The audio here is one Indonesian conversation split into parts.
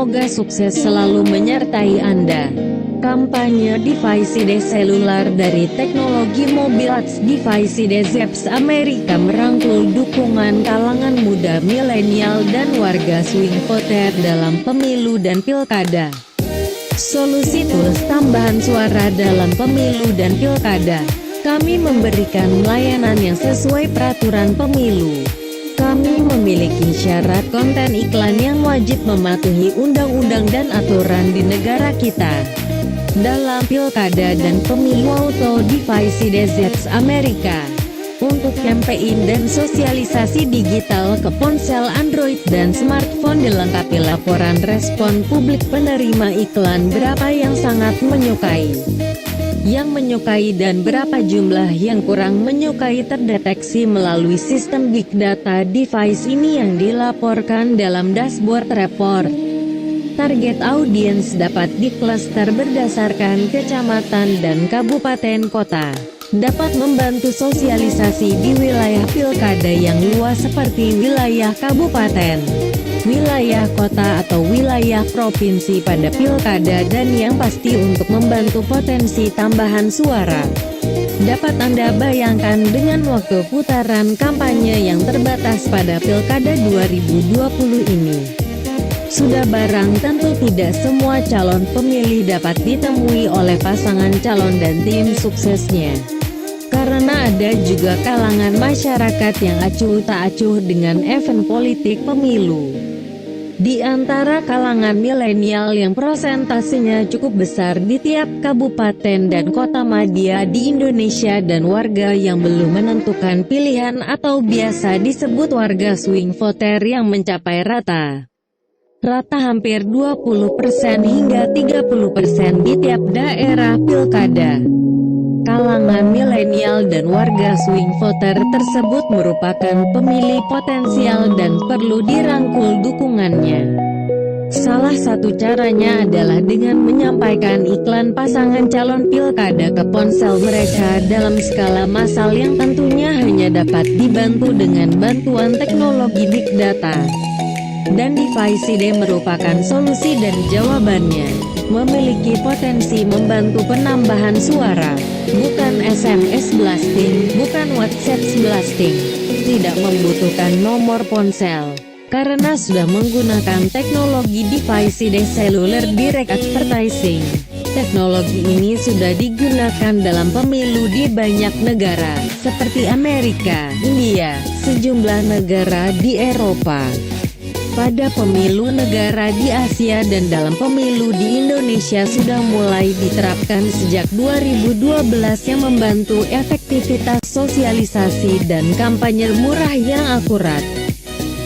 Semoga sukses selalu menyertai Anda. Kampanye device seluler dari teknologi mobil device Zeps Amerika merangkul dukungan kalangan muda, milenial dan warga swing voter dalam pemilu dan pilkada. Solusi tools tambahan suara dalam pemilu dan pilkada. Kami memberikan layanan yang sesuai peraturan pemilu. Kami memiliki syarat konten iklan yang wajib mematuhi undang-undang dan aturan di negara kita. Dalam pilkada dan pemilu auto device Zeps Amerika. Untuk campaign dan sosialisasi digital ke ponsel Android dan smartphone dilengkapi laporan respon publik penerima iklan, berapa yang sangat menyukai, yang menyukai dan berapa jumlah yang kurang menyukai terdeteksi melalui sistem big data device ini yang dilaporkan dalam dashboard report. Target audiens dapat diklaster berdasarkan kecamatan dan kabupaten kota. Dapat membantu sosialisasi di wilayah pilkada yang luas seperti wilayah kabupaten, wilayah kota atau wilayah provinsi pada pilkada, dan yang pasti untuk membantu potensi tambahan suara. Dapat Anda bayangkan dengan waktu putaran kampanye yang terbatas pada pilkada 2020 ini. Sudah barang tentu tidak semua calon pemilih dapat ditemui oleh pasangan calon dan tim suksesnya. Karena ada juga kalangan masyarakat yang acuh tak acuh dengan event politik pemilu. Di antara kalangan milenial yang persentasenya cukup besar di tiap kabupaten dan kota madya di Indonesia, dan warga yang belum menentukan pilihan atau biasa disebut warga swing voter yang mencapai rata hampir 20% hingga 30% di tiap daerah pilkada. Kalangan milenial dan warga swing voter tersebut merupakan pemilih potensial dan perlu dirangkul dukungannya. Salah satu caranya adalah dengan menyampaikan iklan pasangan calon pilkada ke ponsel mereka dalam skala massal yang tentunya hanya dapat dibantu dengan bantuan teknologi big data. Dan device merupakan solusi dan jawabannya. Memiliki potensi membantu penambahan suara. Bukan SMS blasting, bukan WhatsApp blasting. Tidak membutuhkan nomor ponsel. Karena sudah menggunakan teknologi device seluler direct advertising. Teknologi ini sudah digunakan dalam pemilu di banyak negara, seperti Amerika, India, sejumlah negara di Eropa. Pada pemilu negara di Asia dan dalam pemilu di Indonesia sudah mulai diterapkan sejak 2012 yang membantu efektivitas sosialisasi dan kampanye murah yang akurat.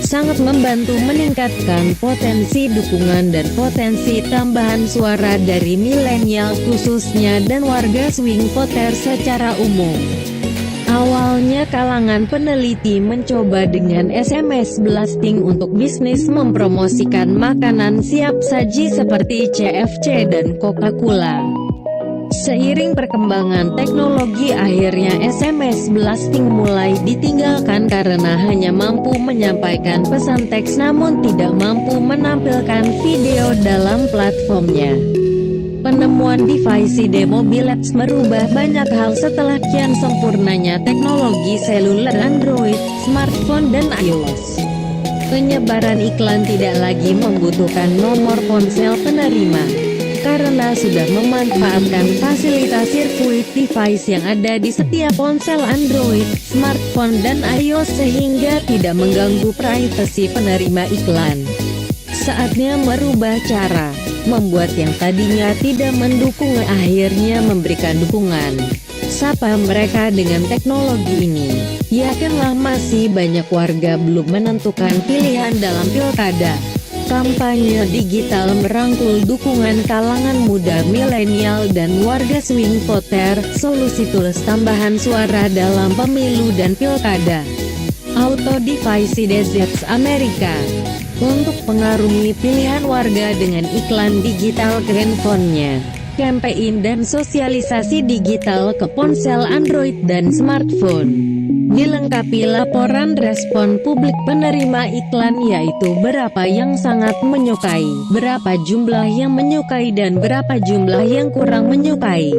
Sangat membantu meningkatkan potensi dukungan dan potensi tambahan suara dari milenial khususnya dan warga swing voter secara umum. Awalnya kalangan peneliti mencoba dengan SMS blasting untuk bisnis mempromosikan makanan siap saji seperti CFC dan Coca-Cola. Seiring perkembangan teknologi, akhirnya SMS blasting mulai ditinggalkan karena hanya mampu menyampaikan pesan teks namun tidak mampu menampilkan video dalam platformnya. Penemuan device mobil apps merubah banyak hal setelah kian sempurnanya teknologi seluler Android, smartphone dan iOS. Penyebaran iklan tidak lagi membutuhkan nomor ponsel penerima, karena sudah memanfaatkan fasilitas sirkuit device yang ada di setiap ponsel Android, smartphone dan iOS sehingga tidak mengganggu privasi penerima iklan. Saatnya merubah cara. Membuat yang tadinya tidak mendukung akhirnya memberikan dukungan. Sapa mereka dengan teknologi ini. Yakinlah masih banyak warga belum menentukan pilihan dalam pilkada. Kampanye digital merangkul dukungan kalangan muda, milenial dan warga swing voter. Solusi tools tambahan suara dalam pemilu dan pilkada. Auto device Zeps Amerika. Untuk pengaruhi pilihan warga dengan iklan digital ke handphonenya, campaign dan sosialisasi digital ke ponsel Android dan smartphone. Dilengkapi laporan respon publik penerima iklan, yaitu berapa yang sangat menyukai, berapa jumlah yang menyukai dan berapa jumlah yang kurang menyukai.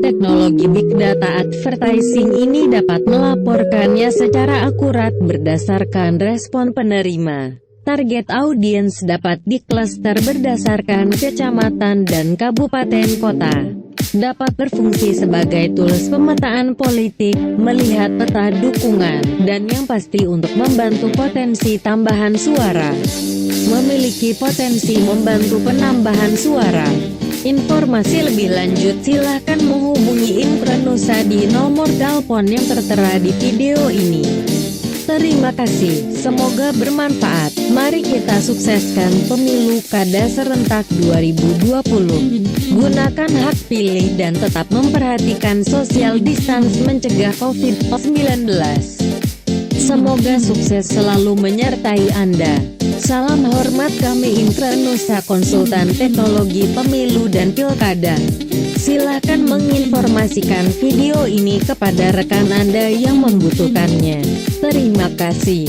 Teknologi Big Data Advertising ini dapat melaporkannya secara akurat berdasarkan respon penerima. Target audiens dapat diklaster berdasarkan kecamatan dan kabupaten kota. Dapat berfungsi sebagai tools pemetaan politik, melihat peta dukungan, dan yang pasti untuk membantu potensi tambahan suara. Memiliki potensi membantu penambahan suara. Informasi lebih lanjut silahkan menghubungi Infranusa di nomor telepon yang tertera di video ini. Terima kasih, semoga bermanfaat. Mari kita sukseskan pemilu kada serentak 2020. Gunakan hak pilih dan tetap memperhatikan social distance mencegah COVID-19. Semoga sukses selalu menyertai Anda. Salam hormat, kami Infranusa, konsultan teknologi pemilu dan pilkada. Silahkan menginformasikan video ini kepada rekan Anda yang membutuhkannya. Terima kasih.